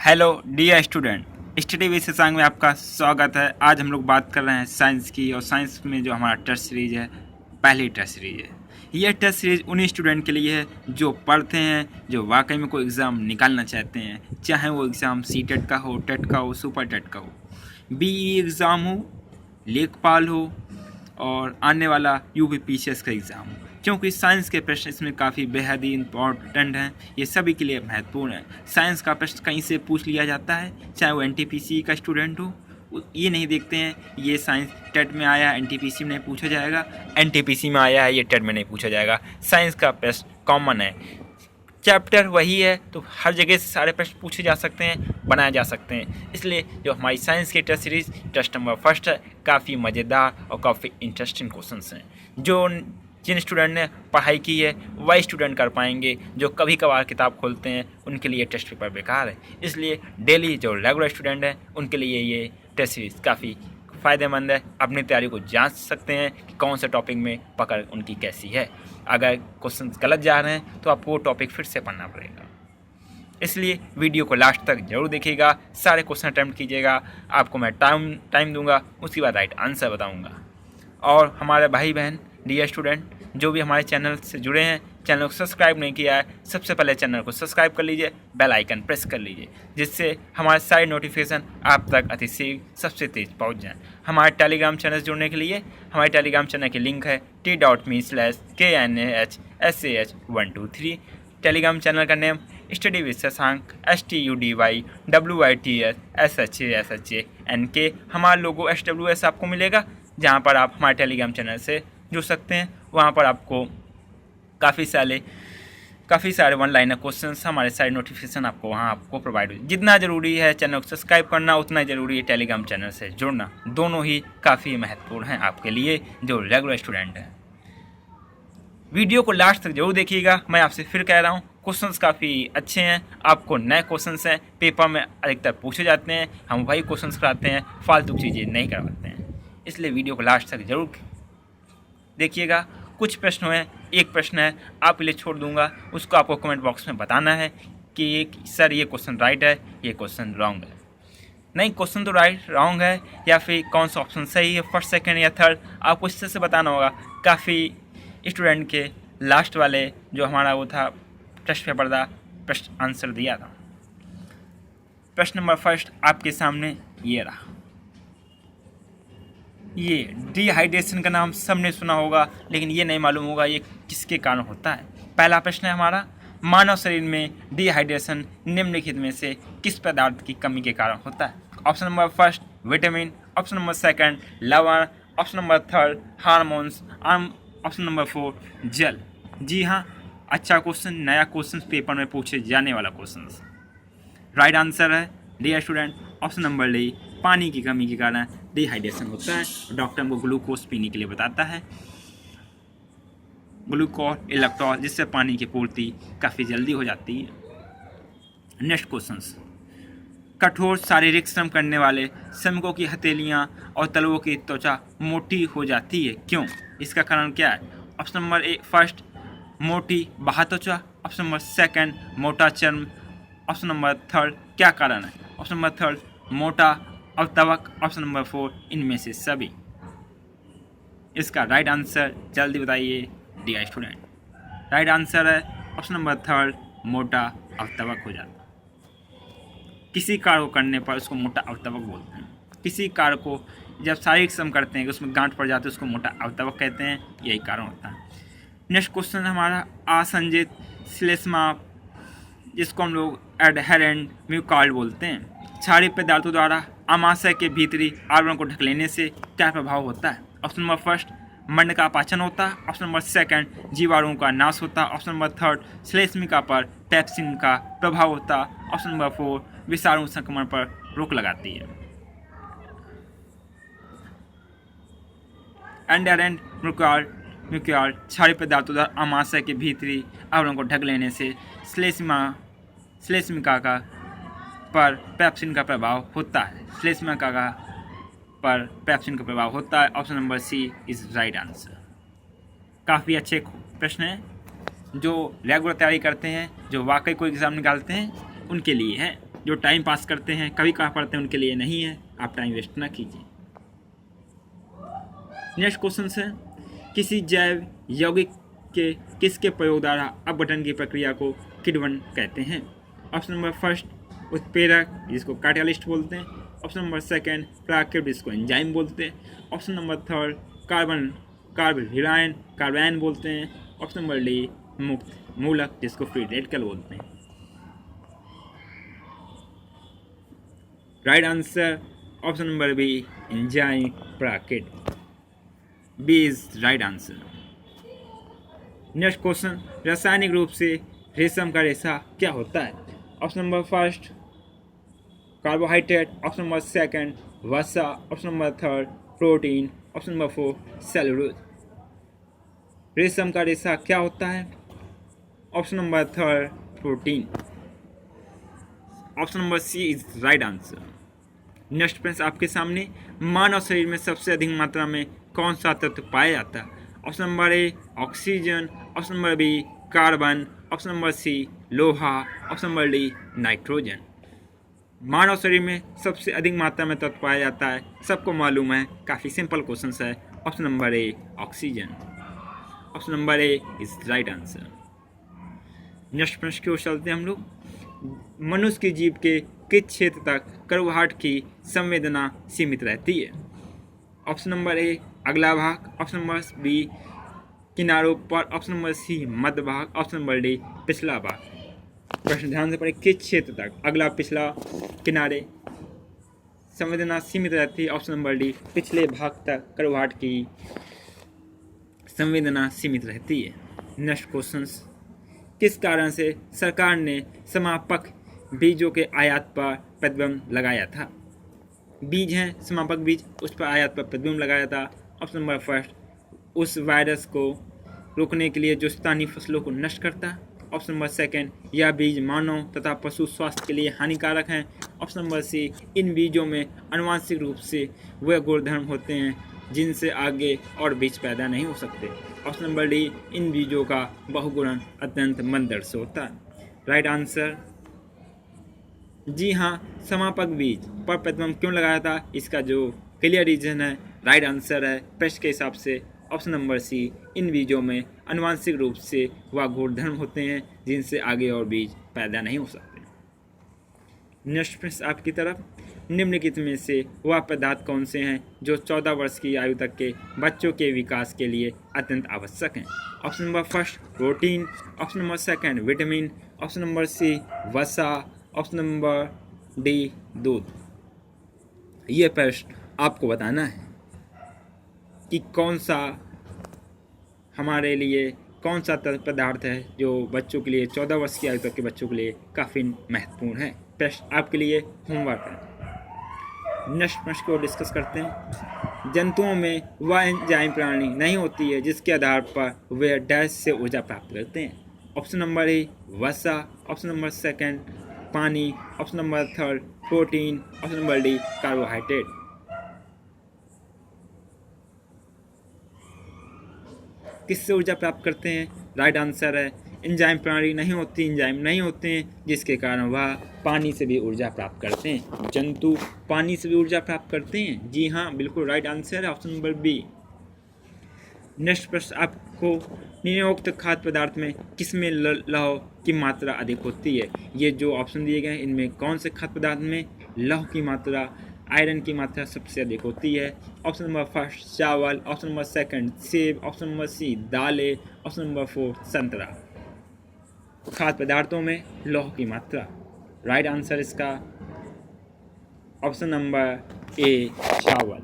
Hello dear student, study with Shashank में आपका स्वागत है। आज हम लोग बात कर रहे हैं साइंस की, और साइंस में जो हमारा टेस्ट सीरीज है, पहली टेस्ट सीरीज है। यह टेस्ट सीरीज उन स्टूडेंट के लिए है जो पढ़ते हैं, जो वाकई में कोई एग्ज़ाम निकालना चाहते हैं, चाहे वो एग्ज़ाम सीटेट का हो, टेट का हो, सुपर टेट का हो, बीई एग्ज़ाम हो, लेखपाल हो, और आने वाला यूपीपीसीएस का एग्ज़ाम हो। क्योंकि साइंस के प्रश्न इसमें काफ़ी बेहद ही इम्पॉर्टेंट हैं, ये सभी के लिए महत्वपूर्ण है। साइंस का प्रश्न कहीं से पूछ लिया जाता है, चाहे वो एनटीपीसी का स्टूडेंट हो, ये नहीं देखते हैं ये साइंस टेट में आया, एनटीपीसी में नहीं पूछा जाएगा, एनटीपीसी में आया है, ये टेट में नहीं पूछा जाएगा। साइंस का प्रश्न कॉमन है, चैप्टर वही है, तो हर जगह से सारे प्रश्न पूछे जा सकते हैं, बनाए जा सकते हैं। इसलिए जो हमारी साइंस की test series test number first है, काफ़ी मज़ेदार और काफ़ी इंटरेस्टिंग क्वेश्चंस हैं। जो जिन स्टूडेंट ने पढ़ाई की है वही स्टूडेंट कर पाएंगे, जो कभी कभार किताब खोलते हैं उनके लिए टेस्ट पेपर बेकार है। इसलिए डेली जो रेगुलर स्टूडेंट हैं उनके लिए ये टेस्ट सीरीज काफ़ी फ़ायदेमंद है। अपनी तैयारी को जांच सकते हैं कि कौन से टॉपिक में पकड़ उनकी कैसी है। अगर क्वेश्चन गलत जा रहे हैं तो आपको वो टॉपिक फिर से पढ़ना पड़ेगा। इसलिए वीडियो को लास्ट तक जरूर देखिएगा, सारे क्वेश्चन अटैम्प्ट कीजिएगा। आपको मैं टाइम दूंगा, उसके बाद राइट आंसर बताऊंगा। और हमारे भाई बहन डियर स्टूडेंट जो भी हमारे चैनल से जुड़े हैं, चैनल को सब्सक्राइब नहीं किया है, सबसे पहले चैनल को सब्सक्राइब कर लीजिए, बेल आइकन प्रेस कर लीजिए, जिससे हमारे सारे नोटिफिकेशन आप तक अति शीघ्र सबसे तेज़ पहुंच जाएं। हमारे टेलीग्राम चैनल से जुड़ने के लिए हमारे टेलीग्राम चैनल की लिंक है t.me/knashsh123। टेलीग्राम चैनल का name study with Shashank STUDYWITSSHASHANK। हमारा लोगो SWS आपको मिलेगा, जहाँ पर आप हमारे टेलीग्राम चैनल से जुड़ सकते हैं। वहाँ पर आपको काफ़ी सारे वन लाइनर क्वेश्चंस, हमारे सारे नोटिफिकेशन आपको प्रोवाइड हो। जितना ज़रूरी है चैनल को सब्सक्राइब करना, उतना ज़रूरी है टेलीग्राम चैनल से जुड़ना। दोनों ही काफ़ी महत्वपूर्ण हैं आपके लिए जो रेगुलर स्टूडेंट हैं। वीडियो को लास्ट तक जरूर देखिएगा। मैं आपसे फिर कह रहा हूँ, क्वेश्चंस काफ़ी अच्छे हैं, आपको नए क्वेश्चंस हैं, पेपर में अधिकतर पूछे जाते हैं, हम वही क्वेश्चंस कराते हैं, फालतू चीज़ें नहीं करवाते हैं। इसलिए वीडियो को लास्ट तक जरूर देखिएगा। कुछ प्रश्न हैं, एक प्रश्न है आपके लिए छोड़ दूंगा, उसको आपको कमेंट बॉक्स में बताना है कि सर ये क्वेश्चन राइट है, ये क्वेश्चन रॉन्ग है। नहीं, क्वेश्चन तो राइट रॉन्ग है या फिर कौन सा ऑप्शन सही है, फर्स्ट सेकंड या थर्ड, आपको इस तरह से बताना होगा। काफ़ी स्टूडेंट के लास्ट वाले जो हमारा वो था टेस्ट पेपर था, प्रश्न आंसर दिया था। प्रश्न नंबर फर्स्ट आपके सामने ये रहा। ये डिहाइड्रेशन का नाम सबने सुना होगा, लेकिन ये नहीं मालूम होगा ये किसके कारण होता है। पहला प्रश्न है हमारा, मानव शरीर में डिहाइड्रेशन निम्नलिखित में से किस पदार्थ की कमी के कारण होता है। Option number first vitamin, option number second लवण, option number third hormones, option number four जल। जी हाँ, अच्छा क्वेश्चन, नया क्वेश्चन, पेपर में पूछे जाने वाला क्वेश्चन। राइट आंसर है dear student option number D, पानी की कमी के कारण डिहाइड्रेशन होता है। डॉक्टर हमको ग्लूकोज पीने के लिए बताता है, ग्लूकोज इलेक्ट्रॉल, जिससे पानी की पूर्ति काफ़ी जल्दी हो जाती है। नेक्स्ट क्वेश्चन, कठोर शारीरिक श्रम करने वाले श्रमिकों की हथेलियां और तलवों की त्वचा मोटी हो जाती है, क्यों? इसका कारण क्या है? ऑप्शन नंबर ए फर्स्ट मोटी बाह्य त्वचा, ऑप्शन नंबर सेकंड मोटा चर्म, ऑप्शन नंबर थर्ड क्या कारण है? ऑप्शन नंबर थर्ड मोटा अवतवक, ऑप्शन नंबर फोर इनमें से सभी। इसका राइट आंसर जल्दी बताइए डियर स्टूडेंट। राइट आंसर है ऑप्शन नंबर थर्ड, मोटा अवतवक हो जाता है। किसी कार्य को करने पर उसको मोटा अवतवक बोलते हैं। किसी कार्य को जब शारीरिक श्रम करते हैं कि उसमें गांठ पड़ जाती है, उसको मोटा अवतवक कहते हैं, यही कारण होता है। नेक्स्ट क्वेश्चन हमारा, आसंजित श्लेष्मा, जिसको हम लोग एडहेरेंट म्यूकॉर्ड बोलते हैं, क्षारीय पदार्थों द्वारा आमाशय के भीतरी आवरण को ढक लेने से क्या प्रभाव होता है? ऑप्शन नंबर फर्स्ट मंड का पाचन होता है, ऑप्शन नंबर सेकंड जीवाणुओं का नाश होता है, ऑप्शन नंबर थर्ड श्लेष्मिका पर पेप्सिन का प्रभाव होता है, ऑप्शन नंबर फोर विषाणु संक्रमण पर रोक लगाती है। एडहेरेंट म्यूकॉर्ड क्षारीय पदार्थों द्वारा आमाशय के भीतरी आवरण को ढक लेने से श्लेष्मिका का पर पेप्सिन का प्रभाव होता है। श्लेष्मिका का पर पेप्सिन का प्रभाव होता है। Option number C is right answer. काफ़ी अच्छे प्रश्न हैं जो रेगुलर तैयारी करते हैं, जो वाकई कोई एग्ज़ाम निकालते हैं, उनके लिए हैं। जो टाइम पास करते हैं, कभी कहाँ पढ़ते हैं, उनके लिए नहीं है। आप टाइम वेस्ट ना कीजिए। नेक्स्ट क्वेश्चन है, किसी जैव यौगिक के किसके प्रयोग द्वारा अपघटन की प्रक्रिया को किण्वन कहते हैं? ऑप्शन नंबर फर्स्ट उत्प्रेरक, जिसको कैटालिस्ट बोलते हैं। ऑप्शन नंबर सेकंड प्राकृत, जिसको एंजाइम बोलते हैं। ऑप्शन नंबर थर्ड कार्बोहिलायन बोलते हैं। ऑप्शन नंबर डी मुक्त मूलक, जिसको फ्री रेडिकल बोलते हैं। Right answer option number B enzyme प्राकृत। B is right answer. Next question, रासायनिक रूप से रेशम का रेशा क्या होता है? Option number first carbohydrate. Option number second वसा। Option number third protein. Option number four cellulose. रेशम का रेशा क्या होता है? Option number third protein. Option number C is right answer. Next प्रश्न आपके सामने, मानव शरीर में सबसे अधिक मात्रा में कौन सा तत्व पाया जाता है? Option number A oxygen. Option number B carbon. Option number C लोहा। Option number D nitrogen. मानव शरीर में सबसे अधिक मात्रा में तत्व पाया जाता है, सबको मालूम है, काफ़ी सिंपल क्वेश्चन है। Option number A oxygen. Option number A is right answer. Next प्रश्न की ओर चलते हैं हम लोग। मनुष्य के जीव के किस क्षेत्र तक कर्बोहाइड्रेट की संवेदना सीमित रहती है? ऑप्शन नंबर ए अगला भाग। ऑप्शन नंबर बी किनारों पर। ऑप्शन नंबर सी मध्य भाग। ऑप्शन नंबर डी पिछला भाग। प्रश्न ध्यान से पढ़े, किस क्षेत्र तक, अगला, पिछला, किनारे, संवेदना सीमित रहती है। ऑप्शन नंबर डी पिछले भाग तक कर्बोहाइड्रेट की संवेदना सीमित रहती है। नेक्स्ट क्वेश्चन, किस कारण से सरकार ने समापक बीजों के आयात पर प्रतिबंध लगाया था? बीज हैं समापक बीज, उस पर आयात पर प्रतिबंध लगाया था। ऑप्शन नंबर फर्स्ट उस वायरस को रोकने के लिए जो स्थानीय फसलों को नष्ट करता है। ऑप्शन नंबर सेकंड, यह बीज मानव तथा पशु स्वास्थ्य के लिए हानिकारक हैं। ऑप्शन नंबर सी, इन बीजों में आनुवंशिक रूप से वे गुणधर्म होते हैं जिनसे आगे और बीज पैदा नहीं हो सकते। ऑप्शन नंबर डी, इन बीजों का बहुगुणन अत्यंत मंददर्श होता है। राइट आंसर, जी हाँ, समापक बीज पर प्रतिबंध क्यों लगाया था, इसका जो क्लियर रीजन है, राइट आंसर है प्रश्न के हिसाब से ऑप्शन नंबर सी, इन बीजों में आनुवंशिक रूप से वह गुणधर्म होते हैं जिनसे आगे और बीज पैदा नहीं हो सकते। नेक्स्ट प्रश्न आपकी तरफ, निम्नलिखित में से वह पदार्थ कौन से हैं जो 14 वर्ष की आयु तक के बच्चों के विकास के लिए अत्यंत आवश्यक हैं? Option number first protein. Option number second vitamin. Option number C वसा। ऑप्शन नंबर डी दूध। ये प्रश्न आपको बताना है कि कौन सा हमारे लिए कौन सा पदार्थ है जो बच्चों के लिए 14 वर्ष की आयु तक के बच्चों के लिए काफ़ी महत्वपूर्ण है। प्रश्न आपके लिए होमवर्क है। नेक्स्ट प्रश्न को डिस्कस करते हैं। जंतुओं में वह एंजाइम प्रणाली नहीं होती है जिसके आधार पर वे डैश से ऊर्जा प्राप्त करते हैं। ऑप्शन नंबर ए वसा। ऑप्शन नंबर सेकंड पानी। Option number third protein. Option number D carbohydrate. किससे ऊर्जा प्राप्त करते हैं? राइट आंसर है एंजाइम प्रणाली नहीं होती, एंजाइम नहीं होते हैं जिसके कारण वह पानी से भी ऊर्जा प्राप्त करते हैं। जंतु पानी से भी ऊर्जा प्राप्त करते हैं। जी हाँ, बिल्कुल राइट आंसर है ऑप्शन नंबर बी। नेक्स्ट प्रश्न आपको, निम्नोक्त खाद्य पदार्थ में किसमें लौह की मात्रा अधिक होती है? ये जो ऑप्शन दिए गए हैं इनमें कौन से खाद्य पदार्थ में लौह की मात्रा, आयरन की मात्रा सबसे अधिक होती है? ऑप्शन नंबर फर्स्ट चावल। ऑप्शन नंबर सेकंड सेब। ऑप्शन नंबर सी दालें। ऑप्शन नंबर फोर संतरा। खाद्य पदार्थों में लौह की मात्रा, राइट आंसर इसका ऑप्शन नंबर ए चावल।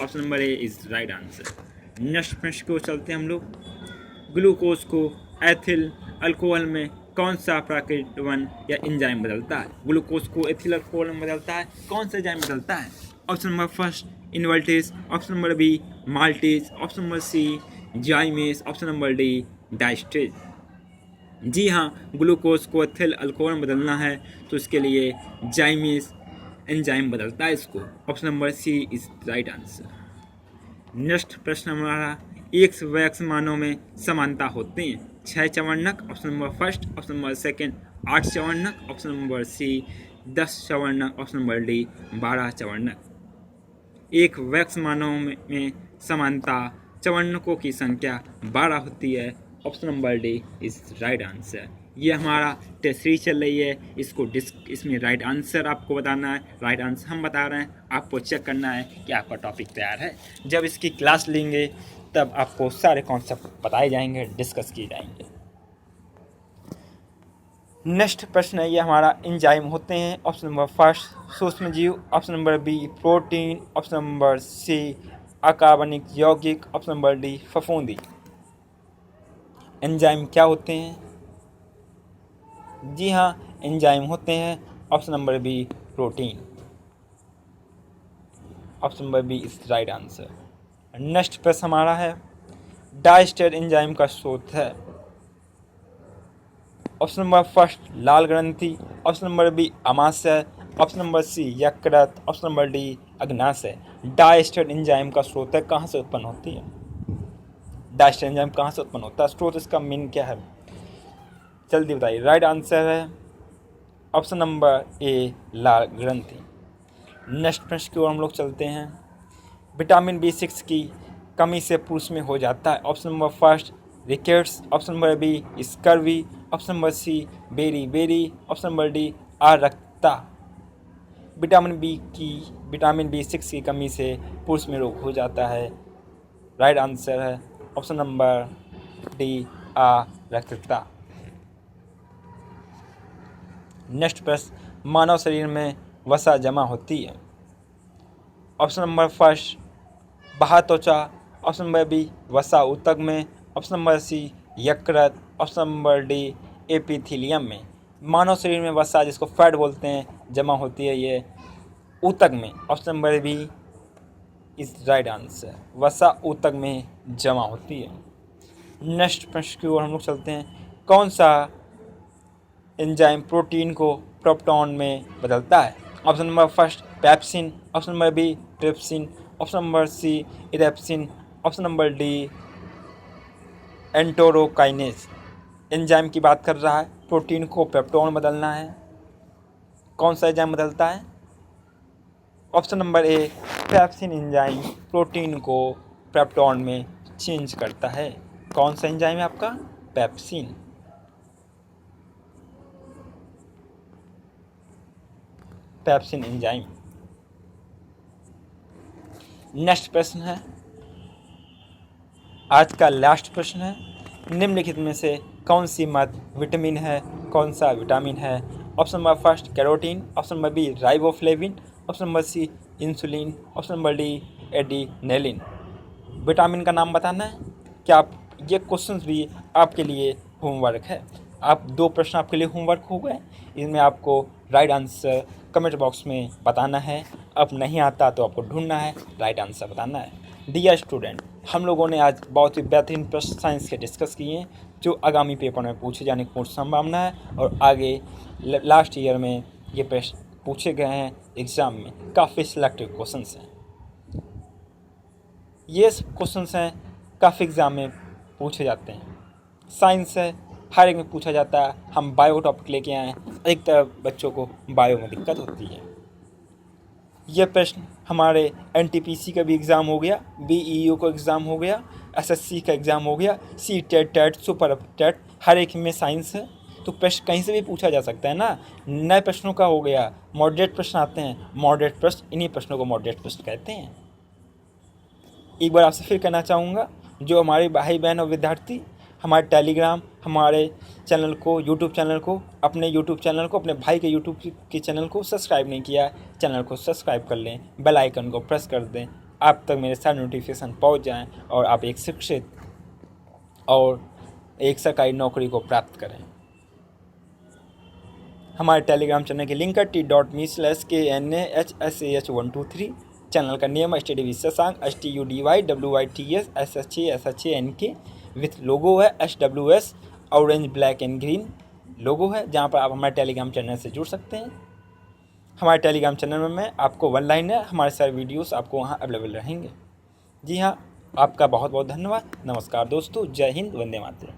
Option number A is right answer. Next प्रश्न को चलते हैं हम लोग। ग्लूकोज को एथिल अल्कोहल में कौन सा प्राकृतिक वन या एंजाइम बदलता है? ग्लूकोज को एथिल अल्कोहल में बदलता है कौन सा एंजाइम बदलता है? Option number first invertase. Option number B maltase. Option number C zymase. Option number D diastase. जी हाँ, ग्लूकोज को एथिल अल्कोहल में बदलना है तो इसके लिए जाइमेज एंजाइम बदलता है इसको। Option number C is right answer. Next प्रश्न हमारा, एक्स व एक्स मानों में समानता होते हैं 6 चवर्णक, option number first, option number second 8 चवर्णक, ऑप्शन नंबर सी 10 चवर्णक, ऑप्शन नंबर डी 12 चवर्णक। एक वयस्क मानव में समानता चवर्णकों की संख्या 12 होती है, option number D is right answer. ये हमारा टेस्ट सीरीज चल रही है, इसमें राइट आंसर आपको बताना है, राइट आंसर हम बता रहे हैं, आपको चेक करना है कि आपका टॉपिक तैयार है। जब इसकी क्लास लेंगे तब आपको सारे कॉन्सेप्ट बताए जाएंगे, डिस्कस किए जाएंगे। नेक्स्ट प्रश्न है ये हमारा, एंजाइम होते हैं, ऑप्शन नंबर फर्स्ट सूक्ष्म जीव, option number B protein, option number C अकार्बनिक यौगिक, ऑप्शन नंबर डी फफूंदी। एंजाइम क्या होते हैं? जी हाँ, एंजाइम होते हैं option number B protein. Option number B is right answer. Next प्रश्न हमारा है, डायस्टर एंजाइम का स्रोत है, ऑप्शन नंबर फर्स्ट लाल ग्रंथि, ऑप्शन नंबर बी अमाशय, ऑप्शन नंबर सी यकृत, ऑप्शन नंबर डी अग्नाशय। डायस्टर एंजाइम का स्रोत है, कहाँ से उत्पन्न होती है? डायस्टर एंजाइम कहाँ से उत्पन्न होता है, स्रोत इसका मीन क्या है, जल्दी बताइए। राइट आंसर है ऑप्शन नंबर ए लाल ग्रंथि। नेक्स्ट प्रश्न की ओर हम लोग चलते हैं, विटामिन B6 की कमी से पुरुष में हो जाता है, option number first rickets, option number B scurvy, option number C beri beri, option number D आरक्ता। विटामिन B6 की कमी से पुरुष में रोग हो जाता है, राइट आंसर है ऑप्शन नंबर डी आरक्ता। नेक्स्ट प्रश्न, मानव शरीर में वसा जमा होती है, ऑप्शन नंबर फर्स्ट बाह्य त्वचा, ऑप्शन नंबर बी वसा ऊतक में, ऑप्शन नंबर सी यकृत, ऑप्शन नंबर डी एपिथीलियम में। मानव शरीर में वसा जिसको फैट बोलते हैं जमा होती है ये ऊतक में, option number B is right answer. वसा ऊतक में जमा होती है। नेक्स्ट प्रश्न की ओर हम लोग चलते हैं, कौन सा एंजाइम प्रोटीन को प्रोप्टॉन में बदलता है, option number first pepsin, option number B trypsin, option number C erepsin, option number D enterokinase. Enzyme की बात कर रहा है, प्रोटीन को पेप्टोन बदलना है, कौन सा एंजाइम बदलता है? ऑप्शन नंबर ए पैप्सिन एंजाइम प्रोटीन को पेप्टोन में चेंज करता है। कौन सा एंजाइम है आपका? पैप्सिन। Pepsin enzyme. नेक्स्ट प्रश्न है, आज का लास्ट प्रश्न है, निम्नलिखित में से कौन सी मद विटामिन है, कौन सा विटामिन है? Option number first carotene, option number B riboflavin, option number C insulin, option number D adrenaline. Vitamin का नाम बताना है। क्या आप ये क्वेश्चंस भी आपके लिए होमवर्क है, आप 2 प्रश्न आपके लिए होमवर्क हो गए, इनमें आपको राइट आंसर कमेंट बॉक्स में बताना है। अब नहीं आता तो आपको ढूंढना है, राइट आंसर बताना है। डियर स्टूडेंट, हम लोगों ने आज बहुत ही बेहतरीन प्रश्न साइंस के डिस्कस किए हैं जो आगामी पेपर में पूछे जाने की पूर्ण संभावना है, और आगे लास्ट ईयर में ये प्रश्न पूछे गए हैं एग्ज़ाम में, काफ़ी सिलेक्टिव क्वेश्चंस हैं। ये क्वेश्चंस हैं काफ़ी एग्ज़ाम में पूछे जाते हैं, साइंस है हर एक में पूछा जाता है। हम बायो टॉपिक लेके आए हैं, एक तरफ बच्चों को बायो में दिक्कत होती है। यह प्रश्न हमारे NTPC का भी एग्ज़ाम हो गया, BEO का एग्ज़ाम हो गया, SSC का एग्ज़ाम हो गया, CTET, टेट, सुपर टेट, हर एक में साइंस है, तो प्रश्न कहीं से भी पूछा जा सकता है ना। नए प्रश्नों का हो गया, मॉडरेट प्रश्न आते हैं, मॉडरेट प्रश्न, इन्हीं प्रश्नों को मॉडरेट प्रश्न कहते हैं। एक बार आपसे फिर कहना चाहूँगा, जो हमारे भाई बहन और विद्यार्थी हमारे टेलीग्राम, हमारे चैनल को, यूट्यूब चैनल को, अपने यूट्यूब चैनल को, अपने भाई के यूट्यूब के चैनल को सब्सक्राइब नहीं किया, चैनल को सब्सक्राइब कर लें, बेल आइकन को प्रेस कर दें, आप तक मेरे सारे नोटिफिकेशन पहुंच जाएं और आप एक शिक्षित और एक सरकारी नौकरी को प्राप्त करें। हमारे टेलीग्राम चैनल की लिंक है t.me/KNAHSAH123। चैनल का नेम है study with Shashank, STUDYWITS with logo है SWS, orange black and green logo है, जहाँ पर आप हमारे टेलीग्राम चैनल से जुड़ सकते हैं। हमारे टेलीग्राम चैनल में आपको 1 लाइन है, हमारे सारे वीडियोस आपको वहाँ अवेलेबल रहेंगे। जी हाँ, आपका बहुत बहुत धन्यवाद। नमस्कार दोस्तों, जय हिंद, वंदे मातरम।